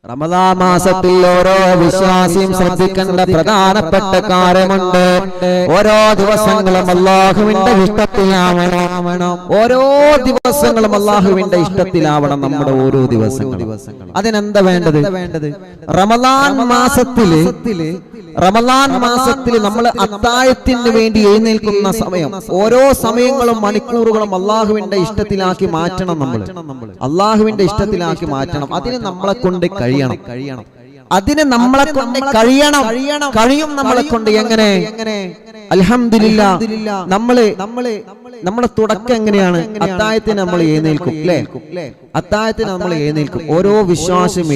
റമദാൻ മാസത്തിൽ ഓരോ വിശ്വാസിയും ശ്രദ്ധിക്കേണ്ട പ്രധാനപ്പെട്ട കാര്യമുണ്ട്. ഓരോ ദിവസങ്ങളും അല്ലാഹുവിന്റെ ഇഷ്ടത്തിലാവണം. ഓരോ ദിവസങ്ങളും അല്ലാഹുവിന്റെ ഇഷ്ടത്തിലാവണം നമ്മുടെ ഓരോ ദിവസങ്ങളും. അതിനെന്താ വേണ്ടത്? റമദാൻ മാസത്തിൽ നമ്മൾ അത്താഴത്തിന് വേണ്ടി എഴുന്നേൽക്കുന്ന സമയം, ഓരോ സമയങ്ങളും മണിക്കൂറുകളും അല്ലാഹുവിന്റെ ഇഷ്ടത്തിലാക്കി മാറ്റണം. നമ്മൾ അല്ലാഹുവിന്റെ ഇഷ്ടത്തിലാക്കി മാറ്റണം. അതിന് നമ്മളെ കൊണ്ട് കഴിയണം. കഴിയും നമ്മളെ കൊണ്ട്. എങ്ങനെ? അൽഹംദുലില്ലാ. നമ്മളെ തുടക്കം എങ്ങനെയാണ്? അത്താഴത്തിന് നമ്മൾ എഴുന്നേൽക്കും, അല്ലേ? അത്താഴത്തിന് നമ്മൾ എഴുന്നേൽക്കും. ഓരോ വിശ്വാസിയും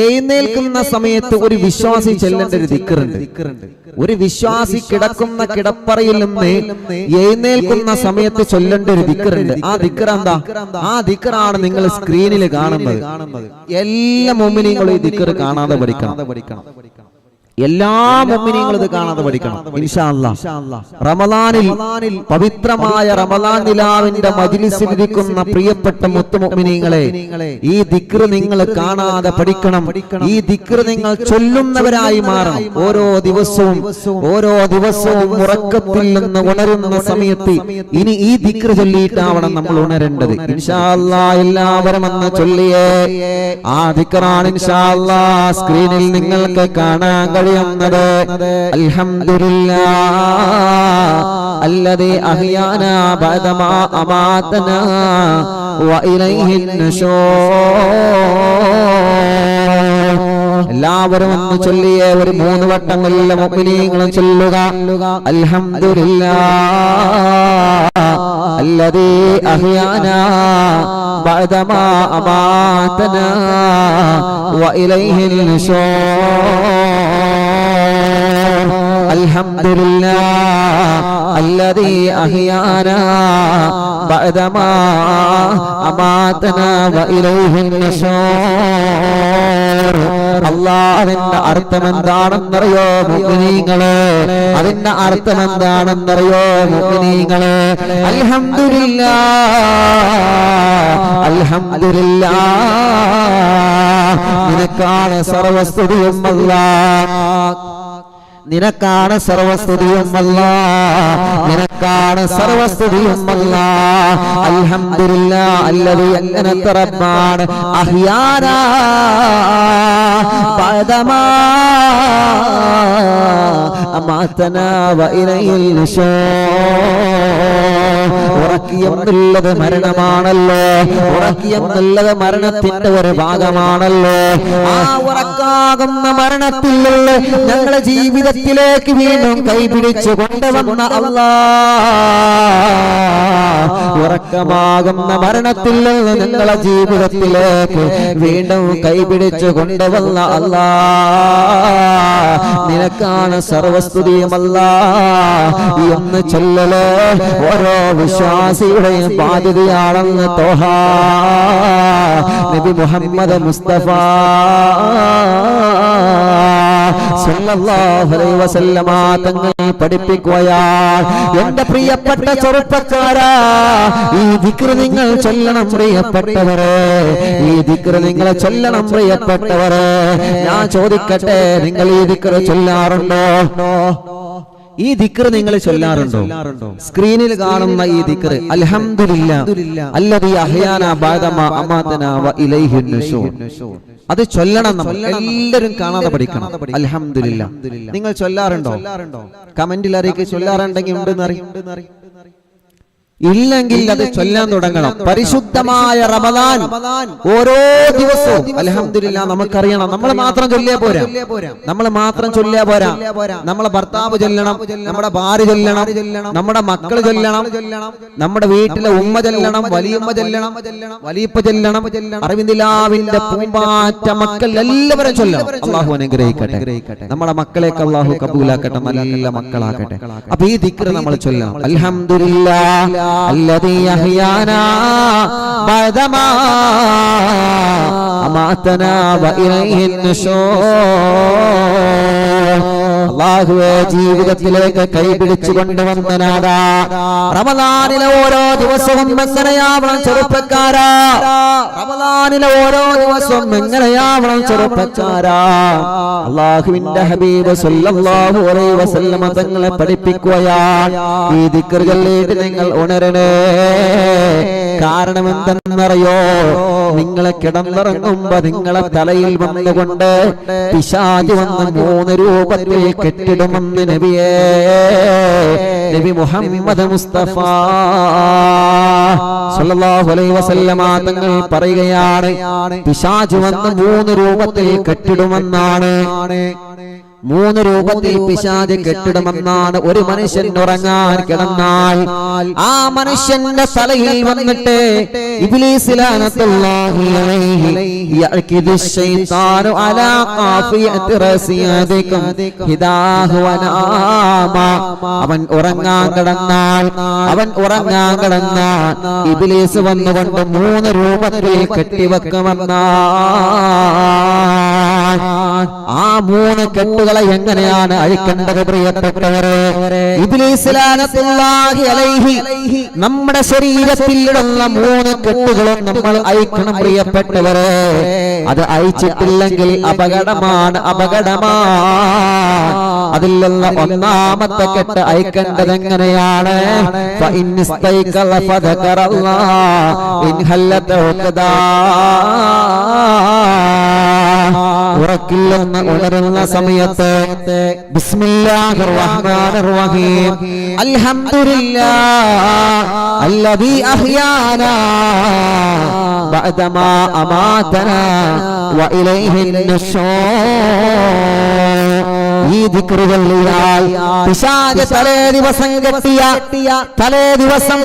എഴുന്നേൽക്കുന്ന സമയത്ത് ഒരു വിശ്വാസി ചെല്ലേണ്ട ഒരു ദിക്റുണ്ട്. ഒരു വിശ്വാസി കിടക്കുന്ന കിടപ്പറയിൽ നിന്ന് എഴുന്നേൽക്കുന്ന സമയത്ത് ചൊല്ലേണ്ട ഒരു ദിക്റുണ്ട്. ആ ദിക്ർ എന്താ? ആ ദിക്റാണ് നിങ്ങൾ സ്ക്രീനിൽ കാണുന്നത്. എല്ലാ മുഅ്മിനീങ്ങളും ഈ ദിക്ർ കാണാതെ പഠിക്കണം. എല്ലാ മുഅ്മിനീങ്ങളും ഇത് കാണാതെ പഠിക്കണം ഇൻഷാ അല്ലാഹ്. റമദാനിൽ, പവിത്രമായ റമദാൻ നിലാവിന്റെ മജ്ലിസിൽ ഇരിക്കുന്ന പ്രിയപ്പെട്ട മുത്തു മുഅ്മിനീങ്ങളെ, ഈ ദിക്ർ നിങ്ങൾ കാണാതെ പഠിക്കണം. ഈ ദിക്ർ നിങ്ങൾ ചൊല്ലുന്നവരായി മാറണം. ഓരോ ദിവസവും ഉറക്കത്തിൽ നിന്ന് ഉണരുന്ന സമയത്ത് ഇനി ഈ ദിക്ർ ചൊല്ലിയിട്ടാവണം നമ്മൾ ഉണരേണ്ടത്. ഇൻഷാ അല്ലാഹ് എല്ലാവരും ഒന്ന് ചൊല്ലിയേ. ആ ദിക്റാണ് ഇൻഷാ അല്ലാഹ് സ്ക്രീനിൽ നിങ്ങൾക്ക് കാണാൻ കഴിയുന്നത്. അൽഹംദുലില്ലാഹ് അല്ലദീ അഹ്യാനാ ബഅദമാ അമാതനാ വഇലൈഹിൻ നുശൂർ. എല്ലാവരും ഒന്ന് ചൊല്ലിയേ. ഒരു 3 വട്ടങ്ങളിൽ മുഅ്മിനീങ്ങളും ചൊല്ലുക. അൽഹംദുലില്ലാഹ് അല്ലദീ അഹ്യാനാ ബഅദമാ അമാതനാ വഇലൈഹിൻ നുശൂർ. അൽഹംദുലില്ലാഹ് അല്ലദീ അഹ്യാനാ ബഅദമാ അമാതനാ വഇലൈഹിൻ നുശൂർ. അല്ലാഹുവിന്റെ അർത്ഥം എന്താണെന്നറിയോ മുഅ്മിനീങ്ങളെ? അതിന്റെ അർത്ഥം എന്താണെന്നറിയോ മുഅ്മിനീങ്ങളെ? അൽഹംദുലില്ലാഹ് നിനക്കാണ് സർവസ്തുതിയും അല്ലാഹ്. നിനക്കാണ് സർവസ്തുതിയും അല്ലാഹ്. നിനക്കാണ് സർവസ്തുതിയും അല്ലാഹ്. അൽഹംദുലില്ലാഹ് അല്ലദീ അന്നത റബ്ബാന അഹ്യാനാ ബഅദമാ അമാതനാ വഇലൈഹിൽ നുശൂർ. ഉറക്കിയെന്നുള്ളത് മരണമാണല്ലോ. ഉറക്കിയെന്നുള്ളത് മരണത്തിന്റെ ഒരു ഭാഗമാണല്ലോ. ആ ഉറക്കാകുന്ന മരണത്തിലുള്ള ഞങ്ങളുടെ ജീവിതത്തിലേക്ക് വീണ്ടും കൈപിടിച്ചു കൊണ്ടുവന്ന അല്ലാഹ്, ഉറക്കമാകുന്ന മരണത്തിൽ നിന്ന് ഞങ്ങളുടെ ജീവിതത്തിലേക്ക് വീണ്ടും കൈപിടിച്ചു കൊണ്ടുവന്ന അല്ലാഹ്, നിനക്കാണ് സർവസ്തുതിയും അല്ലാഹ് എന്ന് ചൊല്ലല് ഓരോ വിശ്വാസിയുടെയും ബാധ്യതയാണെന്ന് തോഹാ നബി മുഹമ്മദ് മുസ്തഫ സല്ലല്ലാഹു അലൈഹി വസല്ലമ തങ്ങൾ പഠിപ്പിക്കുകയാണ്. എന്റെ പ്രിയപ്പെട്ട ചെറുപ്പക്കാരാ, ഈ ദിക്ർ നിങ്ങൾ ചൊല്ലണം പ്രിയപ്പെട്ടവരെ. ഈ ദിക്ർ നിങ്ങൾ ചൊല്ലണം പ്രിയപ്പെട്ടവരെ. ഞാൻ ചോദിക്കട്ടെ, നിങ്ങൾ ഈ ദിക്ർ ചൊല്ലാറുണ്ടോ? ഈ ദിക്ർ നിങ്ങൾ ചൊല്ലാറുണ്ടോ? സ്ക്രീനിൽ കാണുന്ന ഈ ദിക്ർ അൽഹംദുലില്ലാഹ് അല്ലദീ അഹ്യാനാ ബഅദമാ അമാതനാ വഇലൈഹിൻ നുശൂർ. അത് ചൊല്ലണം. നമ്മൾ എല്ലാവരും കാണാതെ പഠിക്കണം. അൽഹംദുലില്ലാഹ് നിങ്ങൾ ചൊല്ലാറുണ്ടോ? കമന്റിൽ അറിയിക്കുക. ചൊല്ലാറുണ്ടെങ്കിൽ ഉണ്ടെന്ന് അറിയും. ഇല്ലെങ്കിൽ അത് ചൊല്ലാൻ തുടങ്ങണം. പരിശുദ്ധമായ റമദാൻ ഓരോ ദിവസവും അൽഹംദുലില്ലാഹ് നമുക്കറിയണം. നമ്മൾ മാത്രം ചൊല്ലിയാ പോരാ. നമ്മളെ ഭർത്താവ് ചൊല്ലണം, നമ്മുടെ ഭാര്യ ചൊല്ലണം, നമ്മുടെ മക്കൾ ചൊല്ലണം, നമ്മുടെ വീട്ടിലെ ഉമ്മ ചൊല്ലണം, വലിയമ്മ ചൊല്ലണം, വലിയപ്പ ചൊല്ലണം, അറിവിന്ദിലാവിന്റെ പൂമ്പാറ്റ മക്കൾ എല്ലാവരും ചൊല്ലണം. അല്ലാഹു അനുഗ്രഹിക്കട്ടെ. നമ്മുടെ മക്കളെയൊക്കെ അല്ലാഹു കബൂലാക്കട്ടെ, നല്ല മക്കളാക്കട്ടെ. അപ്പൊ ഈ ദിക്ർ നമ്മൾ ചൊല്ലണം. അൽഹംദുലില്ലാഹ് الذي أحيانا بعدما أماتنا وإليه النشور. അല്ലാഹുവേ ജീവിതത്തിലേക്ക് കൈപിടിച്ചു കൊണ്ടുവന്ന നാഥാ റമദാനിലെ ഓരോ ദിവസവും എങ്ങനെയാവണം ചെറുപ്പക്കാരാ റമദാനിലെ ഓരോ ദിവസവും എങ്ങനെയാവണം ചെറുപ്പക്കാരാ അല്ലാഹുവിന്റെ ഹബീബ് സല്ലല്ലാഹു അലൈഹി വസല്ലം തങ്ങളെ പഠിപ്പിക്കുകയാണ് ഈ ദിക്ർ ചൊല്ലിയിട്ട് നിങ്ങൾ ഉണരണേ കാരണം എന്തെന്നറിയോ നിങ്ങളെ കിടന്നിറങ്ങുമ്പോ നിങ്ങളെ തലയിൽ വന്നുകൊണ്ട് പിശാച് വന്ന് 3 രൂപത്തിൽ കെട്ടിടുമെന്ന് നബി മുഹമ്മദ് മുസ്തഫ സല്ലല്ലാഹു അലൈഹി വസല്ലമ തങ്ങൾ പറയുകയാണ് പിശാച് വന്ന് 3 രൂപത്തിൽ കെട്ടിടുമെന്നാണ് 3 രൂപത്തിൽ പിശാച് കെട്ടിടുമെന്നാണ് ഒരു മനുഷ്യൻ ഉറങ്ങാൻ കിടന്നാൽ ആ മനുഷ്യന്റെ തലയിൽ വന്നിട്ട് ഇബ്ലീസ് ലഅനത്തുല്ലാഹി അലൈഹി യഅകിദു ശൈത്താനു അലാ ഖാഫിയത്തി റസിയദികും ഹിദാഹു വനാമ അവൻ ഉറങ്ങാൻ കിടന്നാൽ ഇബ്ലീസ് വന്നുകൊണ്ട് 3 രൂപത്തിൽ കെട്ടിവെക്കുമെന്നാണ് ആ 3 കെട്ടുകൾ എങ്ങനെയാണ് അഴിക്കേണ്ടത് പ്രിയപ്പെട്ടവരെ ഇബ്ലീസ് ലഅനത്തുല്ലാഹി അലൈഹി നമ്മുടെ ശരീരത്തിൽ ഇടുന്ന 3 കെട്ടുകളും നമ്മൾ അഴിക്കണം പ്രിയപ്പെട്ടവരെ അത് അഴിച്ചിട്ടില്ലെങ്കിൽ അപകടമാണ് അതിലുള്ള ഒന്നാമത്തെ കെട്ട് അഴിക്കേണ്ടത് എങ്ങനെയാണ് ഉറക്കില്ലെന്ന് ഉണരുന്ന സമയത്ത് ബിസ്മില്ലാഹിർ റഹ്മാനിർ റഹീം അൽഹംദുലില്ലാഹ് അല്ലദീ അഹ്യാനാ ബഅദമാ അമാതനാ വഇലൈഹിൻ നുശൂർ ഈ ദിക്റുകളിൽ പിശാച് തലേ ദിവസം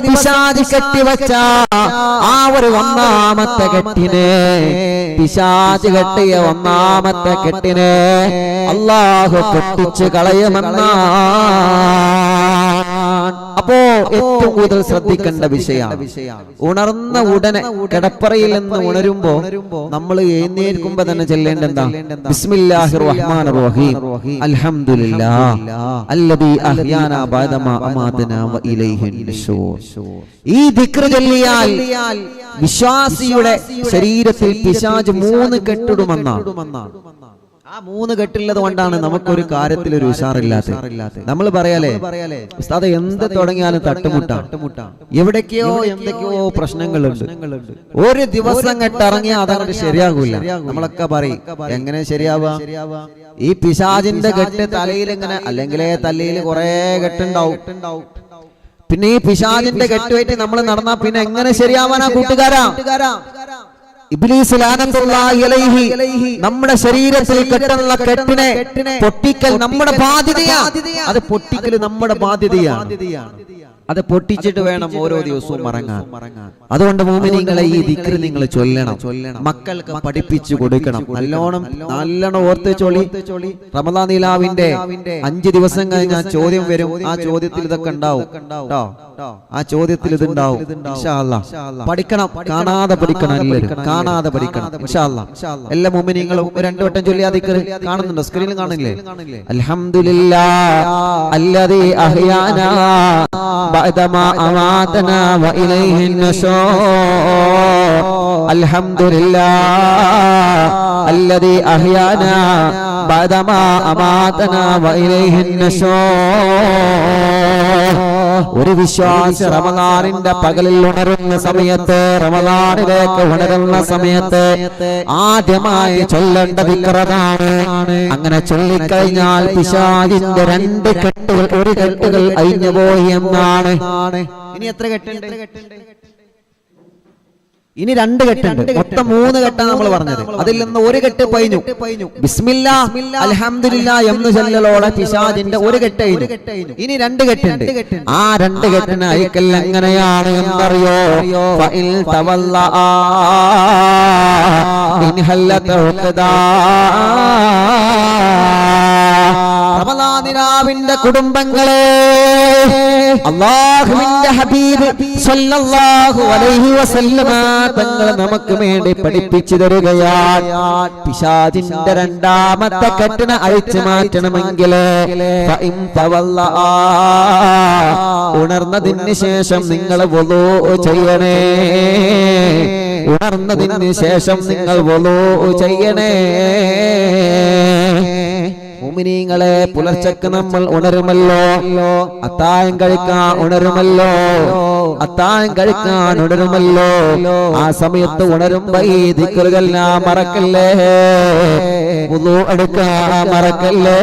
പിശാച് കെട്ടിവച്ച ആ ഒരു ഒന്നാമത്തെ കെട്ടിനെ പിശാച് കെട്ടിയ ഒന്നാമത്തെ കെട്ടിനെ അല്ലാഹു പൊട്ടിച്ചു കളയുമെന്നാണ്. അപ്പോ ഏറ്റവും കൂടുതൽ ശ്രദ്ധിക്കേണ്ട വിഷയമാണ് ഉണർന്ന ഉടനെ കിടപ്പറയിൽ നിന്ന് ഉണരുമ്പോ നമ്മൾ എഴുന്നേൽക്കുമ്പോ തന്നെ ചെല്ലേണ്ട എന്താ ബിസ്മില്ലാഹിർ റഹ്മാനിർ റഹീം അൽഹംദുലില്ലാഹ് അല്ലദീ അഹ്യാനാ ബഅദമാ അമാതനാ വഇലൈഹിൻ നുശൂർ. ഈ ദിക്ർ ചൊല്ലിയാൽ വിശ്വാസിയുടെ ശരീരത്തിൽ പിശാച് 3 കെട്ടിടുമെന്നാണ്. ആ 3 കെട്ടുള്ളത് കൊണ്ടാണ് നമുക്കൊരു കാര്യത്തിൽ ഒരു ഉഷാറില്ലാത്ത. നമ്മൾ പറയാലേ ഉസ്താദ് എന്ത് തുടങ്ങിയാലും തട്ടുമുട്ടാം, എവിടേക്കോ എന്തൊക്കെയോ പ്രശ്നങ്ങളുണ്ട്. ഒരു ദിവസം കെട്ടിറങ്ങിയാൽ അതങ്ങോട്ട് ശരിയാകൂല. നമ്മളൊക്കെ പറയും എങ്ങനെ ശരിയാവാ? ഈ പിശാചിന്റെ കെട്ട് തലയിൽ ഇങ്ങനെ അല്ലെങ്കിലേ തലയിൽ കുറെ കെട്ടുണ്ടാവും. പിന്നെ ഈ പിശാചിന്റെ കെട്ടുമായിട്ട് നമ്മൾ നടന്നാ പിന്നെ എങ്ങനെ ശരിയാവാനാ കൂട്ടുകാരാ? ഇബ്ലീസ് ലഅനത്തുല്ലാഹി അലൈഹി നമ്മുടെ ശരീരത്തിൽ കെട്ടുന്ന കെട്ടിനെ പൊട്ടിക്കൽ നമ്മുടെ ബാധ്യതയാണ്. അത് പൊട്ടിക്കൽ നമ്മുടെ ബാധ്യതയാണ്. അത് പൊട്ടിച്ചിട്ട് വേണം ഓരോ ദിവസവും മറങ്ങാൻ. അതുകൊണ്ട് മുഅ്മിനീങ്ങളെ ഈ ദിക്ർ നിങ്ങൾ ചൊല്ലണം, മക്കൾക്ക് പഠിപ്പിച്ചു കൊടുക്കണം. നല്ലോണം ഓർത്ത് ചൊല്ലി. റമദാൻ നിലാവിന്റെ 5 ദിവസം കഴിഞ്ഞാൽ ചോദ്യം വരും. ആ ചോദ്യത്തിൽ ഇതൊക്കെ ഉണ്ടാവും കേട്ടോ. ആ ചോദ്യത്തിൽ ഇതുണ്ടാവും. ഇൻഷാ അല്ലാഹ് പഠിക്കണം, കാണാതെ പഠിക്കണം. എല്ലാവരും കാണാതെ പഠിക്കണം ഇൻഷാ അല്ലാഹ്. എല്ലാ മുഅ്മിനീങ്ങളും 2 വട്ടം ചൊല്ലി ആ ദിക്ർ കാണുന്നുണ്ടോ? സ്ക്രീനിൽ കാണില്ലേ? അൽഹംദുലില്ലാഹ് അല്ലദീ അഹ്യാനാ ബഅദമാ അമാതനാ വഇലൈഹിൻ നുശൂർ. അൽഹംദുലില്ലാഹ് അല്ലദീ അഹ്യാനാ ബഅദമാ അമാതനാ വഇലൈഹിൻ നുശൂർ. ഒരു വിശ്വാസി റമദാനിന്റെ പകലിൽ ഉണരുന്ന സമയത്ത്, റമദാനിലേക്ക് ഉണരുന്ന സമയത്ത് ആദ്യമായി ചൊല്ലേണ്ട ദിക്റാണ്. അങ്ങനെ ചൊല്ലിക്കഴിഞ്ഞാൽ പിശാചിന്റെ 2 കെട്ടുകൾ, 1 കെട്ടുകൾ അഴിഞ്ഞുപോയി എന്നാണ്. ഇനി എത്ര കെട്ടുണ്ട്? ഇനി 2 കെട്ടുണ്ട്. മൊത്തം 3 കെട്ടാണ് നമ്മൾ പറഞ്ഞത്. അതിൽ നിന്ന് 1 കെട്ട് പൈഞ്ഞു. ബിസ്മില്ലാഹ് അൽഹംദുലില്ലാഹ് എന്ന് ചൊല്ലലോടെ പിശാചിന്റെ 1 കെട്ട് കഴിഞ്ഞു. ഇനി 2 കെട്ടുണ്ട്. ആ 2 കെട്ടിന് അയക്കൽ എങ്ങനെയാണ് എന്നറിയോ? ഫഇൽ തവല്ലാ ഇൻ ഹല്ലത ഉഖദാ. റമദാൻ നിലാവിന്റെ കുടുംബങ്ങളെ, അല്ലാഹുവിന്റെ ഹബീബ് സ്വല്ലല്ലാഹു അലൈഹി വസല്ലമ തങ്ങൾ നമുക്ക് വേണ്ടി പഠിപ്പിച്ചു തരുകയാണ്. പിശാചിന്റെ രണ്ടാമത്തെ കെട്ടിനെ അഴിച്ചു മാറ്റണമെങ്കിൽ ഉണർന്നതിന് ശേഷം നിങ്ങൾ വുളൂ ചെയ്യണേ. ഉണർന്നതിന് ശേഷം നിങ്ങൾ വുളൂ ചെയ്യണേ. മുഅ്മിനീങ്ങളെ, പുലർച്ചക്ക് നമ്മൾ ഉണരുമല്ലോ, അത്താഴം കഴിക്കാൻ ഉണരുമല്ലോ, അത്താഴം കഴിക്കാൻ ഉണരുമല്ലോ. ആ സമയത്ത് ഉണരുമ്പോ ഈ ദിക്റുകളെല്ലാം മറക്കല്ലേ, വുളൂ എടുക്കാൻ മറക്കല്ലേ.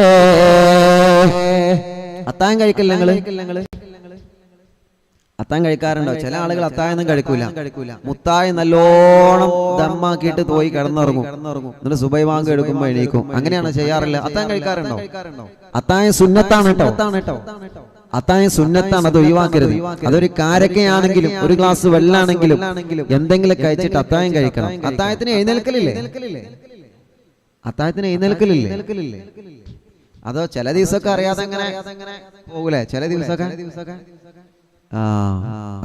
അത്താഴം കഴിക്കല്ലേ നിങ്ങള്? അത്താഴം കഴിക്കാറുണ്ടോ? ചില ആളുകൾ അത്താഴം കഴിക്കൂല. മുത്താഴം നല്ലോണം ദമ്മാക്കിയിട്ട് പോയി കിടന്നുറങ്ങും, എന്നിട്ട് സുബഹി ബാങ്ക് എടുക്കുമ്പോ എണീക്കും. അങ്ങനെയാണ് ചെയ്യാറില്ല. അത്താഴം കഴിക്കാറുണ്ടോ? അത്താഴം സുന്നത്താണ് കേട്ടോ. അത്താഴം സുന്നത്താണ്, അത് ഒഴിവാക്കരുത്. അതൊരു കാരക്കയാണെങ്കിലും ഒരു ഗ്ലാസ് വെള്ളാണെങ്കിലും എന്തെങ്കിലും കഴിച്ചിട്ട് അത്താഴം കഴിക്കണം. അത്താഴത്തിന് എഴുന്നേൽക്കലില്ലേ? അത്താഴത്തിന് എഴുന്നേൽക്കലില്ലേ? അതോ ചില ദിവസമൊക്കെ അറിയാതെ അങ്ങനെ പോകൂലേ? ചില ദിവസമൊക്കെ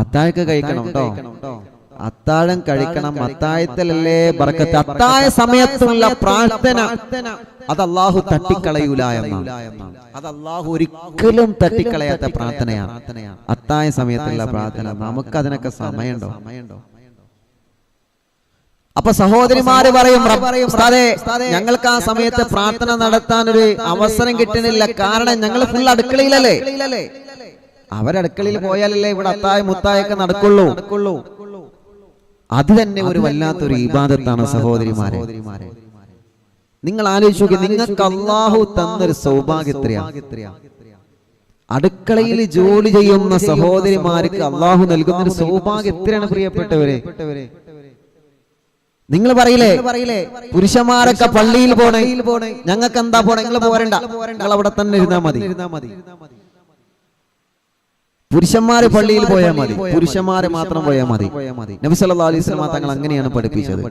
അത്താഴൊക്കെ കഴിക്കണം കേട്ടോ. അത്താഴം കഴിക്കണം. അത്താഴത്തിലല്ലേ ബർക്കത്ത്. അത്താഴ സമയത്തുള്ള പ്രാർത്ഥന അത് അല്ലാഹു തട്ടിക്കളയൂല എന്നാണ്. അത് അല്ലാഹു ഒരിക്കലും തട്ടിക്കളയാത്ത പ്രാർത്ഥനയാണ് അത്താഴ സമയത്തുള്ള പ്രാർത്ഥന. നമുക്ക് അതിനൊക്കെ സമയമുണ്ടോ? അപ്പൊ സഹോദരിമാര് പറയും, ഞങ്ങൾക്ക് ആ സമയത്ത് പ്രാർത്ഥന നടത്താൻ ഒരു അവസരം കിട്ടുന്നില്ല. കാരണം ഞങ്ങൾ ഫുൾ അടുക്കളയിലല്ലേ. അവരടുക്കളയിൽ പോയാലല്ലേ ഇവിടെ അത്തായ മുത്തായൊക്കെ നടക്കുള്ളൂ. അത് തന്നെ ഒരു വല്ലാത്തൊരു ഇബാദത്താണ് സഹോദരിമാരെ. നിങ്ങൾ ആലോചിച്ചു നോക്കി, നിങ്ങൾക്ക് അല്ലാഹു തന്നൊരു സൗഭാഗ്യത്രയാ. അടുക്കളയിൽ ജോലി ചെയ്യുന്ന സഹോദരിമാർക്ക് അല്ലാഹു നൽകുന്ന ഒരു സൗഭാഗ്യം എത്രയാണ് പ്രിയപ്പെട്ടവരെ. നിങ്ങൾ പറയില്ലേ പുരുഷന്മാരൊക്കെ പള്ളിയിൽ പോണേ, ഞങ്ങൾക്ക് എന്താ പോണേ? നിങ്ങൾ പോരണ്ട, നിങ്ങൾ അവിടെ തന്നെ ഇരുന്നാ മതി. പുരുഷന്മാര് പള്ളിയിൽ പോയാൽ മതി, പുരുഷന്മാരെ മാത്രം പോയാൽ മതി. നബി സല്ലല്ലാഹു അലൈഹി വസല്ലം തങ്ങൾ അങ്ങനെയാണ് പഠിപ്പിച്ചത്.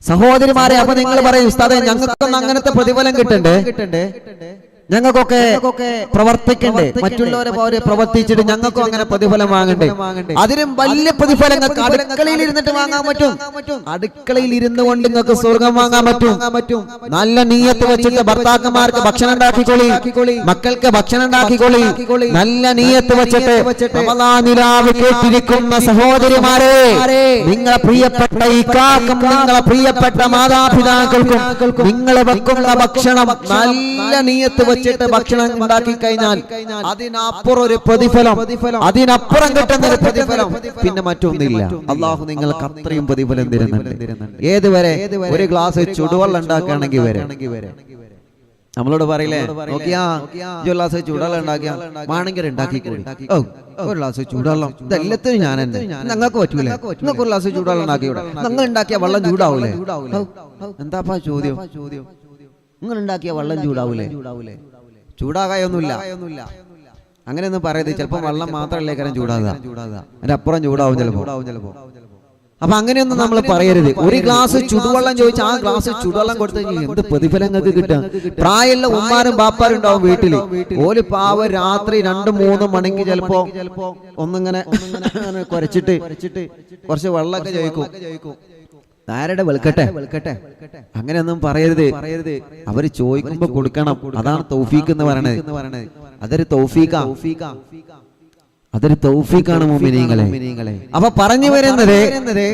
സഹോദരിമാരെ, അപ്പൊ നിങ്ങൾ പറയും, ഉസ്താദേ ഞങ്ങൾക്കൊന്നും അങ്ങനത്തെ പ്രതിഫലം കിട്ടണ്ടേ, ഞങ്ങൾക്കൊക്കെ പ്രവർത്തിക്കണ്ടേ, മറ്റുള്ളവരെ പോലെ പ്രവർത്തിച്ചിട്ട് ഞങ്ങൾക്കും അങ്ങനെ പ്രതിഫലം വാങ്ങണ്ടേ? അതിനും വലിയ പ്രതിഫലം നിങ്ങൾക്ക് അടുക്കളയിൽ ഇരുന്നിട്ട് വാങ്ങാൻ പറ്റും. അടുക്കളയിൽ ഇരുന്നു കൊണ്ട് നിങ്ങൾക്ക് സ്വർഗം വാങ്ങാൻ പറ്റും. നല്ല നീയത്ത് വെച്ചിട്ട് ഭർത്താക്കന്മാർക്ക് ഭക്ഷണം ഉണ്ടാക്കിക്കൊള്ളി, മക്കൾക്ക് ഭക്ഷണം ഉണ്ടാക്കിക്കൊള്ളി. നല്ല നീയത്ത് വെച്ചിട്ട് റമളാൻ നിലാവ് കേട്ടിരിക്കുന്ന സഹോദരിമാരെ, നിങ്ങളെ പ്രിയപ്പെട്ട ഇക്കാക്കും നിങ്ങളെ പ്രിയപ്പെട്ട മാതാപിതാക്കൾക്കും നിങ്ങൾ വെക്കുന്ന ഭക്ഷണം നല്ല നീയത്ത് വെച്ചിട്ട് ഭക്ഷണം ഉണ്ടാക്കി കഴിഞ്ഞാൽ അതിനപ്പുറം ഒരു പ്രതിഫലം, അതിനപ്പുറം കിട്ടുന്ന ഒരു പ്രതിഫലം പിന്നെ മറ്റൊന്നില്ല. അല്ലാഹു നിങ്ങൾക്ക് അത്രയും പ്രതിഫലം തരുന്നുണ്ട്. ഏതുവരെ? ഒരു ഗ്ലാസ് ചുടുവെള്ളം ഉണ്ടാക്കുകയാണെങ്കിൽ വരെ നമ്മളോട് പറയില്ലേ, നോക്കിയാ ഒരു ഗ്ലാസ് ചൂടുവെള്ളം ഉണ്ടാക്കിയാ മാണെങ്കിൽ ഉണ്ടാക്കിക്കൂടി. ഒരു ഗ്ലാസ് ചൂടുവെള്ളം ഇതെല്ലാത്തിനും ഞാൻ തന്നെ, ഞങ്ങൾക്ക് പറ്റൂലേ? നിങ്ങൾക്ക് ഒരു ഗ്ലാസ് ചൂടുവെള്ളം ഉണ്ടാക്കിയൂടെ? നിങ്ങൾ ഉണ്ടാക്കിയ വെള്ളം ചൂടാവൂലേ? എന്താപ്പാ ചോദ്യം? നിങ്ങൾ ഉണ്ടാക്കിയ വെള്ളം ചൂടാവൂലേ? ചൂടാകായൊന്നുമില്ല. അങ്ങനെയൊന്നും പറയരുത്. ചിലപ്പോൾ വെള്ളം മാത്രമല്ലേ കാരണം ചൂടാകുക, അതിന്റെ അപ്പുറം ചൂടാവും ചിലപ്പോ. അപ്പൊ അങ്ങനെയൊന്നും നമ്മൾ പറയരുത്. ഒരു ഗ്ലാസ് ചുടുവെള്ളം ചോദിച്ചാൽ ആ ഗ്ലാസ് ചുടുവെള്ളം കൊടുത്തു കഴിഞ്ഞാൽ എന്ത് പ്രതിഫലങ്ങൾക്ക് കിട്ടുക? പ്രായമുള്ള ഉമ്മാരും ബാപ്പാരും ഉണ്ടാവും വീട്ടില്. ഓല് പാവ രാത്രി 2-3 മണിക്ക് ചിലപ്പോ ഒന്നിങ്ങനെ കുരച്ചിട്ട് കുറച്ച് വെള്ളമൊക്കെ ചോദിക്കും. ആരുടെ വെളുക്കട്ടെ? അങ്ങനെയൊന്നും പറയരുത്. അവര് ചോദിക്കുമ്പോ കൊടുക്കണം. അതാണ് തൗഫീഖ് എന്ന് പറയണത്. അതൊരു തൗഫീഖാ. അതൊരു തൗഫീഖാണ് മുഅ്മിനീങ്ങളെ. അപ്പൊ പറഞ്ഞു വരുന്നത്,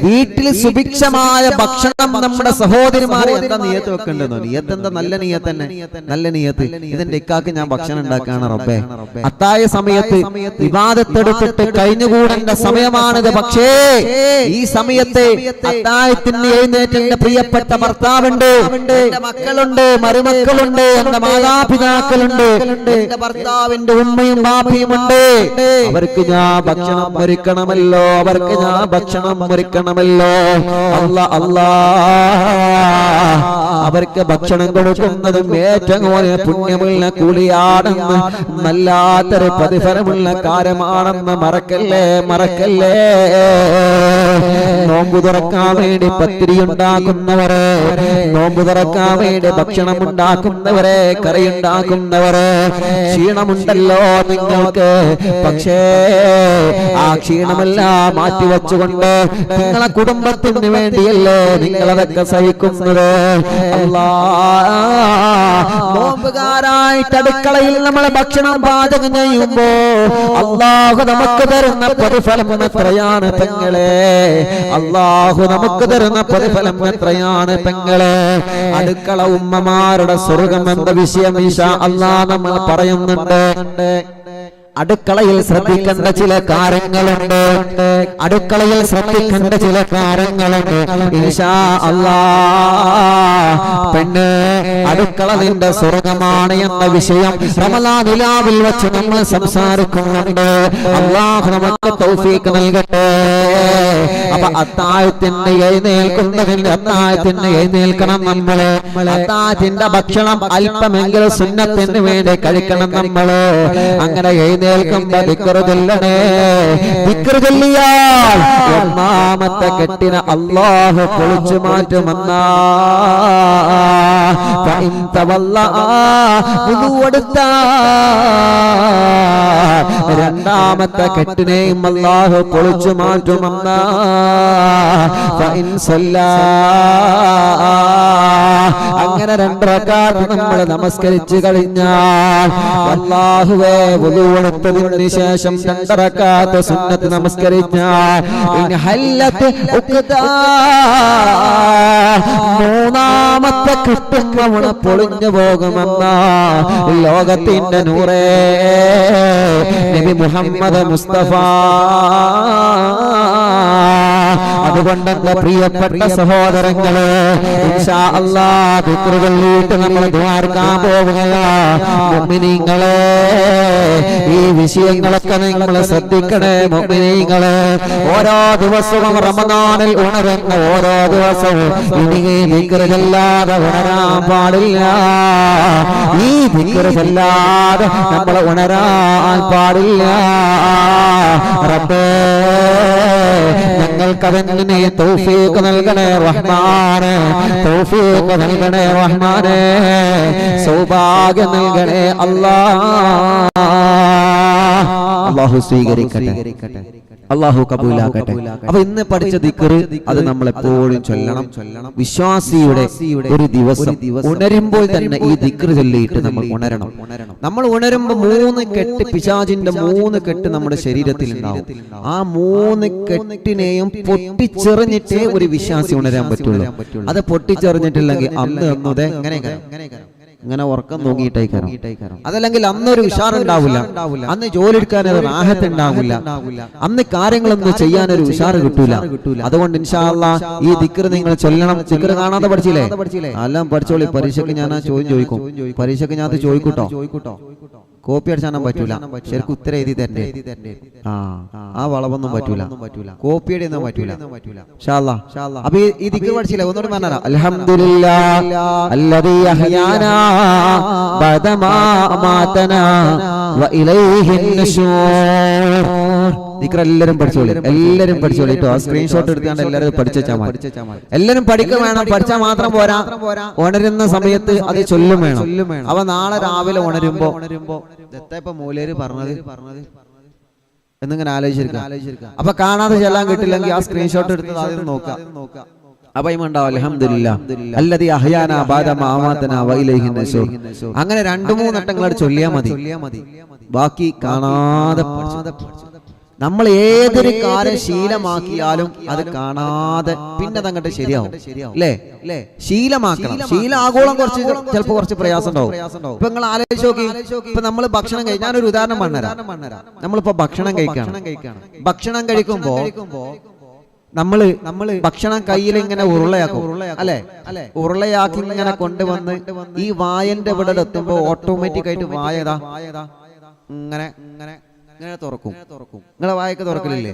വീട്ടിൽ സുഭിക്ഷമായ ഭക്ഷണം നമ്മുടെ സഹോദരിമാരെ എന്താ നിയത്ത് വെക്കേണ്ടതോ? നിയത്ത് എന്താ? നല്ല നിയത്ത് തന്നെ, നല്ല നിയത്ത്. ഇതിന്റെ ഇക്കാക്ക് ഞാൻ ഭക്ഷണം ഉണ്ടാക്കാണ് റബ്ബേ. അത്തായ സമയത്ത് ഇബാദത്തെടുത്തിട്ട് കഴിഞ്ഞുകൂടേണ്ട സമയമാണിത്. പക്ഷേ ഈ സമയത്ത് അത്തായത്തിന് എഴുന്നേറ്റ് എന്റെ പ്രിയപ്പെട്ട ഭർത്താവുണ്ട്, എന്റെ മക്കളുണ്ട്, മരുമക്കളുണ്ട്, എന്റെ മാതാപിതാക്കളുണ്ട്, എന്റെ ഭർത്താവിന്റെ ഉമ്മയും ബാപ്പയും ഉണ്ട്. അവർക്ക് ഞാൻ ഭക്ഷണം ഒരുക്കണമല്ലോ, അവർക്ക് ഞാൻ ഭക്ഷണം ഒരുക്കണമല്ലോ. അല്ലാ അവർക്ക് ഭക്ഷണം കൊടുക്കുന്നതും ഏറ്റവും പുണ്യമുള്ള കൂലിയാണെന്ന് നല്ലാത്തൊരു പ്രതിഫലമുള്ള കാര്യമാണെന്ന് മറക്കല്ലേ. നോമ്പ് തുറക്കാൻ വേണ്ടി പത്തിരി ഉണ്ടാക്കുന്നവരെ, നോമ്പ് തുറക്കാൻ വേണ്ടി ഭക്ഷണം ഉണ്ടാക്കുന്നവരെ, കറി ഉണ്ടാക്കുന്നവരെ, ക്ഷീണമുണ്ടല്ലോ നിങ്ങൾക്ക്. പക്ഷേ ആ ക്ഷീണമെല്ലാം മാറ്റിവെച്ചുകൊണ്ട് നിങ്ങളെ കുടുംബത്തിന് വേണ്ടിയല്ലേ നിങ്ങളതൊക്കെ സഹിക്കുന്നത്. നോമ്പുകാരായിട്ട് അടുക്കളയിൽ നമ്മളെ ഭക്ഷണം പാചകം ചെയ്യുമ്പോ അല്ലാഹു നമുക്ക് തരുന്ന പ്രതിഫലം എത്രയാണ് പെങ്ങളെ, അല്ലാഹു നമുക്ക് തരുന്ന പ്രതിഫലം എത്രയാണ് പെങ്ങളെ. അടുക്കള ഉമ്മമാരുടെ സ്വർഗം എന്ന വിഷയം ഇൻഷാ അല്ലാഹ് നമ്മൾ പറയുന്നുണ്ട്. അടുക്കളയിൽ ശ്രദ്ധിക്കേണ്ട ചില കാര്യങ്ങളുണ്ട്, അടുക്കളയിൽ ശ്രദ്ധിക്കേണ്ട ചില കാര്യങ്ങളുണ്ട്. ഇൻഷാ അല്ലാഹ് പെണ്ണ് അടുക്കള നിന്റെ സ്വർഗമാണ് എന്ന വിഷയം റമളാൻ നിലാവിൽ വെച്ച് നമ്മൾ സംസാരിക്കുന്നുണ്ട്. അല്ലാഹു നമുക്ക് തൗഫീഖ് നൽകട്ടെ. അപ്പൊ അത്താഴത്തിന് എഴുന്നേൽക്കണം നമ്മള്. അത്താഴത്തിന്റെ ഭക്ഷണം അല്പമെങ്കിലും സുന്നത്തിന് വേണ്ടി കഴിക്കണം നമ്മള്. അങ്ങനെ എഴുന്നേൽക്കുമ്പോ ദിക്ർ ചൊല്ലണേ. ദിക്ർ ചൊല്ലിയാൽ ഒന്നാമത്തെ കെട്ടിനെ അല്ലാഹു പൊളിച്ചു മാറ്റുമെന്നാ. രണ്ടാമത്തെ കെട്ടിനെയും അല്ലാഹു പൊളിച്ചു മാറ്റുമെന്നാ. അങ്ങനെ 2 റക്അത്ത് നമ്മൾ നമസ്കരിച്ചു കഴിഞ്ഞാൽ അല്ലാഹുവേ വുളു എടുത്തതിന് ശേഷം 2 റക്അത്ത് സുന്നത്ത് നമസ്കരിച്ചാൽ മൂന്നാമത്തെ കെട്ടുന്ന പൊളിഞ്ഞു പോകുമെന്ന ലോകത്തിന്റെ നൂറേ നബി മുഹമ്മദ് മുസ്തഫ. അതുകൊണ്ട് എന്റെ പ്രിയപ്പെട്ട സഹോദരങ്ങളെ ഇൻഷാ അല്ലാഹ് ദിക്ർ ചൊല്ലിയിട്ട് നമ്മൾ ദുആർക്കാൻ പോവുകയാണ്. മുഅ്മിനീങ്ങളെ ഈ വിഷയങ്ങളൊക്കെ നിങ്ങൾ ശ്രദ്ധിക്കണേ മുഅ്മിനീങ്ങളെ. ഓരോ ദിവസവും റമദാനിൽ ഉണരുന്ന ഓരോ ദിവസവും ഇനി ദിക്ർ ചൊല്ലാതെ ഉണരാൻ പാടില്ല. ഈ ദിക്ർ ചൊല്ലാതെ നമ്മൾ ഉണരാൻ പാടില്ല. റബ്ബേ ഞങ്ങൾക്കതിന് തൗഫീഖ് നൽകണേ റഹ്മാനെ, തൗഫീഖ് നൽകണേ റഹ്മാനെ, സൗഭാഗ്യം നൽകണേ അല്ലാഹു സ്വീകരിക്കട്ടെ, അല്ലാഹു കബൂലാക്കട്ടെ. അപ്പൊ ഇന്ന് പഠിച്ച ദിക്ർ അത് നമ്മൾ എപ്പോഴും ചൊല്ലണം. വിശ്വാസിയുടെ ഒരു ദിവസം ഉണരുമ്പോൾ തന്നെ ഈ ദിക്ർ ചൊല്ലിയിട്ട് നമ്മൾ ഉണരണം. നമ്മൾ ഉണരുമ്പോൾ 3 കെട്ട് പിശാചിന്റെ 3 കെട്ട് നമ്മുടെ ശരീരത്തിൽ ഉണ്ടാവും. ആ 3 കെട്ടിനെയും പൊട്ടിച്ചെറിഞ്ഞിട്ടേ ഒരു വിശ്വാസി ഉണരാൻ പറ്റുള്ളൂ. അത് പൊട്ടിച്ചെറിഞ്ഞിട്ടില്ലെങ്കിൽ അന്ന് ഇങ്ങനെ ഉറക്കം തൂങ്ങിയിട്ടേക്കാരം. അതല്ലെങ്കിൽ അന്നൊരു ഉഷാറുണ്ടാവില്ല, അന്ന് ജോലി എടുക്കാൻ ഒരു റാഹത്ത് ഉണ്ടാവില്ല, അന്ന് കാര്യങ്ങളൊന്നും ചെയ്യാൻ ഒരു ഉഷാറ് കിട്ടൂല. അതുകൊണ്ട് ഇൻഷാ അല്ലാഹ് ഈ ദിക്ർ നിങ്ങൾ ചൊല്ലണം. ദിക്ർ കാണാതെ പഠിച്ചില്ലേ? എല്ലാം പഠിച്ചോളി. പരീക്ഷയ്ക്ക് ഞാൻ ആ ചോദ്യം ചോദിക്കും. പരീക്ഷയ്ക്ക് ഞാൻ അത് ചോദിക്കൂട്ടോ. കോപ്പി അടിച്ചാൻ പറ്റൂല, ശരിക്കും ഉത്തരം എഴുതി തരണ്ടേ. ആ വളവൊന്നും പറ്റൂല, കോപ്പി അടിയൊന്നും പറ്റൂല. ഇൻഷാ അല്ലാഹ് അപ്പൊ ഈ ദിക്ർ പഠിച്ചില്ലേ? ഒന്നുകൂടി പറഞ്ഞാ അൽഹംദുലില്ലാഹ് അല്ലദീ അഹ്യാനാ ബഅദമാ അമാതനാ വഇലൈഹിൻ നുശൂർ. ദിക്ർ എല്ലാവരും പഠിച്ചോളി, എല്ലാവരും പഠിച്ചോളി കേട്ടോ. ആ സ്ക്രീൻഷോട്ട് എടുത്താണ്ട് എല്ലാവരും പഠിച്ചാൽ മതി. എല്ലാവരും പഠിക്കുക വേണം, പഠിച്ചാൽ മാത്രം പോരാ, ഉണരുന്ന സമയത്ത് അത് ചൊല്ലും വേണം. അപ്പൊ നാളെ രാവിലെ ഉണരുമ്പോ ഇപ്പൊ മൂലേര് പറഞ്ഞത് എന്നിങ്ങനെ ആലോചിച്ചിരിക്കുക. അപ്പൊ കാണാതെ ചെല്ലാൻ കിട്ടില്ലെങ്കിൽ ആ സ്ക്രീൻഷോട്ട് എടുത്ത് ആദ്യം നോക്കാം. അപ്പൊ ഇമുണ്ടാവും അൽഹംദുലില്ലാഹ് അല്ലദീ അഹ്യാനാ ബഅദമാ അമാതനാ വഇലൈഹിൻ നുശൂർ. അങ്ങനെ 2-3 വട്ടങ്ങൾ ചൊല്ലിയാൽ മതി. ബാക്കി കാണാതെ നമ്മൾ ഏതൊരു കാര്യം ശീലമാക്കിയാലും അത് കാണാതെ പിന്നെ അതങ്ങോട്ട് ശരിയാവും. അല്ലേ? ശീലമാക്കണം. ശീലാഗോളം ചിലപ്പോ കുറച്ച് പ്രയാസം ഉണ്ടാവും. ഇപ്പൊ നിങ്ങൾ ആലോചിച്ച് നോക്കി, ഇപ്പൊ നമ്മൾ ഭക്ഷണം കഴിക്കാൻ, ഞാനൊരു ഉദാഹരണം പറഞ്ഞുതരാം. നമ്മളിപ്പോ ഭക്ഷണം കഴിക്കണം. ഭക്ഷണം കഴിക്കുമ്പോ നമ്മള് ഭക്ഷണം കയ്യിൽ ഇങ്ങനെ ഉരുളയാക്കും, അല്ലെ? ഉരുളയാക്കി ഇങ്ങനെ കൊണ്ടുവന്ന് ഈ വായന്റെ ഇവിടെ എത്തുമ്പോ ഓട്ടോമാറ്റിക് ആയിട്ട് വായതാ ഇങ്ങനെ തുറക്കും. നിങ്ങളെ വായൊക്കെ തുറക്കലില്ലേ?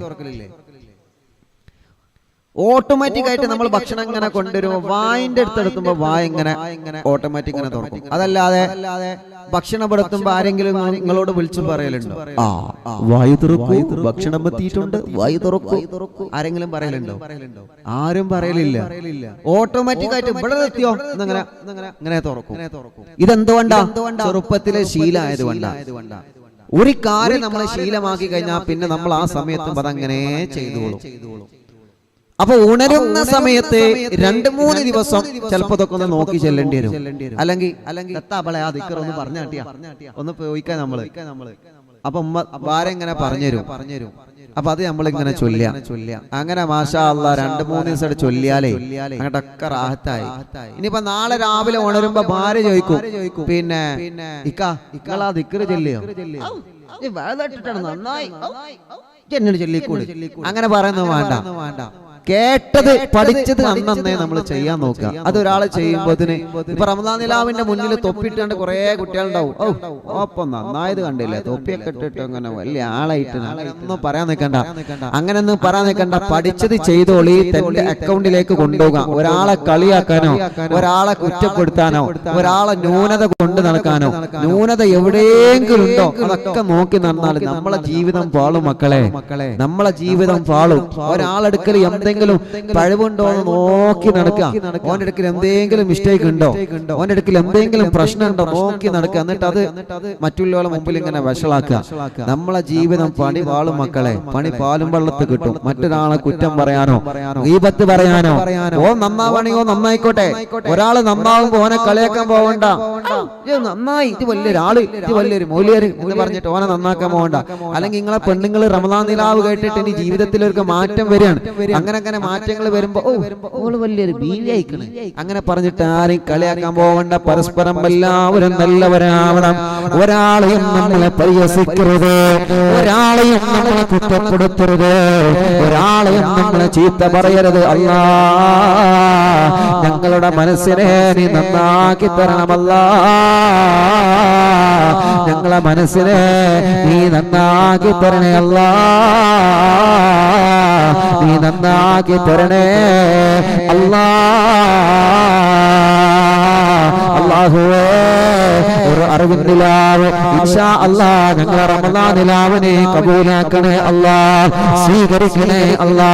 ഓട്ടോമാറ്റിക് ആയിട്ട് നമ്മൾ ഭക്ഷണം ഇങ്ങനെ കൊണ്ടുവരുമ്പോ വായിന്റെ അടുത്തെടുത്തുമ്പോ വായ ഇങ്ങനെ ഓട്ടോമാറ്റിക് ഇങ്ങനെ തുറക്കും. അതല്ലാതെ ഭക്ഷണം പെടുത്തുമ്പോ ആരെങ്കിലും നിങ്ങളോട് വിളിച്ചു പറയലുണ്ടോ, വായു തുറക്കൂ, ഭക്ഷണം എത്തിയിട്ടുണ്ട്, വായു തുറക്കൂ, ആരെങ്കിലും പറയലുണ്ടോ? ആരും പറയലില്ല. ഓട്ടോമാറ്റിക് ആയിട്ട് ഇവിടെ എത്തിയോ ഇങ്ങനെ തുറക്കും. ഇതെന്തുകൊണ്ടാ? ചെറുപ്പത്തിലെ ശീലമായതുകൊണ്ടാ. ഒരു കാര്യം നമ്മൾ ശീലമാക്കി കഴിഞ്ഞാൽ പിന്നെ നമ്മൾ ആ സമയത്തും അതങ്ങനെ ചെയ്തോളും. അപ്പൊ ഉണരുന്ന സമയത്ത് 2-3 ദിവസം ചിലപ്പോ ഇതൊക്കെ ഒന്ന് നോക്കി ചെല്ലേണ്ടി വരും. അല്ലെങ്കിൽ എത്താപ്പളെ ആ ദിക്കർ ഒന്ന് പറഞ്ഞാട്ടിയാ ഒന്ന് പോയിക്കാൻ നമ്മള്. അപ്പൊ ഉമ്മ ഭാര്യ ഇങ്ങനെ പറഞ്ഞുതരും. അപ്പൊ അത് നമ്മളിങ്ങനെ ചൊല്ലുക. അങ്ങനെ മാഷാ അല്ലാഹ് 2-3 ദിവസം ചൊല്ലിയാലേ അങ്ങോട്ടൊക്കെ റാഹത്തായി. ഇനിയിപ്പോ നാളെ രാവിലെ ഉണരുമ്പോ ഭാര്യ ചോദിക്കും, പിന്നെ ഇക്കളാ ദിക്കർ ചൊല്ലിയോ, നന്നായി എന്നോട് ചൊല്ലിക്കൂടി. അങ്ങനെ പറയുന്നത് വേണ്ട. കേട്ടത് പഠിച്ചത് അന്നേ നമ്മൾ ചെയ്യാൻ നോക്കുക. അതൊരാളെ ചെയ്യുമ്പോത്തിന് ഇപ്പൊ റമദാൻ നിലാവിന്റെ മുന്നിൽ തൊപ്പിട്ടാണ്ട് കുറെ കുട്ടികളുണ്ടാവും. ഒപ്പം നന്നായത് കണ്ടില്ലേ, തൊപ്പിയൊക്കെ ഇട്ടിട്ട് അങ്ങനെ വലിയ ആളായിട്ട് അങ്ങനെയൊന്നും പറയാൻ നിൽക്കണ്ട. അങ്ങനെയൊന്നും പറയാൻ നിൽക്കണ്ട. പഠിച്ചത് ചെയ്തോളി, തന്റെ അക്കൗണ്ടിലേക്ക് കൊണ്ടുപോകാം. ഒരാളെ കളിയാക്കാനോ, ഒരാളെ കുറ്റപ്പെടുത്താനോ, ഒരാളെ ന്യൂനത കൊണ്ട് നടക്കാനോ, ന്യൂനത എവിടെയെങ്കിലും ഉണ്ടോ അതൊക്കെ നോക്കി നടന്നാൽ നമ്മളെ ജീവിതം പാളും മക്കളെ. നമ്മളെ ജീവിതം പാളും. ഒരാളെടുക്കൽ എന്തെങ്കിലും പഴവുണ്ടോ എന്ന് നോക്കി നടക്കുക. ഓന്റെ അടുക്കൽ എന്തെങ്കിലും മിസ്റ്റേക്ക് ഉണ്ടോ, ഓന്റെ അടുക്കൽ എന്തെങ്കിലും പ്രശ്നം ഉണ്ടോ നോക്കി നടക്കുക. എന്നിട്ട് അത് മറ്റുള്ളവരുടെ മുമ്പിൽ ഇങ്ങനെ വഷളാക്കുക. നമ്മളെ ജീവിതം പണി പാളും മക്കളെ. പണി പാലും വെള്ളത്ത് കിട്ടും. മറ്റൊരാളെ കുറ്റം പറയാനോ ഗീബത്ത് പറയാനോ, ഓ നന്നാവണെയോ നന്നായിക്കോട്ടെ, ഒരാള് നന്നാവുമ്പോ ഓനെ കളിയാക്കാൻ പോവണ്ട. നന്നായി, ഇത് വലിയൊരാള്, ഇത് വലിയൊരു മൗലിയര് എന്ന് പറഞ്ഞിട്ട് ഓനെ നന്നാക്കാൻ പോകണ്ട. അല്ലെങ്കിൽ നിങ്ങളെ പെണ്ണുങ്ങൾ റമദാൻ നിലാവ് കേട്ടിട്ട് ഇനി ജീവിതത്തിൽ ഒരു മാറ്റം വരികയാണ്. അങ്ങനെ മാറ്റങ്ങൾ വരുമ്പോ ഓള് വലിയൊരു ബീവി ആയിക്കണ് അങ്ങനെ പറഞ്ഞിട്ട് ആരെയും കളിയാക്കാൻ പോകണ്ട. പരസ്പരം എല്ലാവരും നല്ലവരാവണം. ഒരാളെയും നമ്മളെ പരിഹസിക്കരുത്, ഒരാളെയും നമ്മളെ കുറ്റപ്പെടുത്തരുത്, ഒരാളെയും നമ്മളെ ചീത്ത പറയരുത്. അല്ലാ, ഞങ്ങളുടെ മനസ്സിനെ നീ നന്നാക്കി തരണമല്ലാ, ഞങ്ങളെ മനസ്സിനെ നീ നന്നാക്കി തരണേ അല്ലാ, നീ നന്നാക്കി തരണേ അല്ലാ. അല്ലാഹുവേ, ഒരു അറിവിൻ നിലാവ് ഇൻഷാ അല്ലാഹ് ഞങ്ങളെ റമദാൻ നിലാവിനെ കബൂലാക്കണേ അല്ലാ, സ്വീകരിക്കണേ അല്ലാ.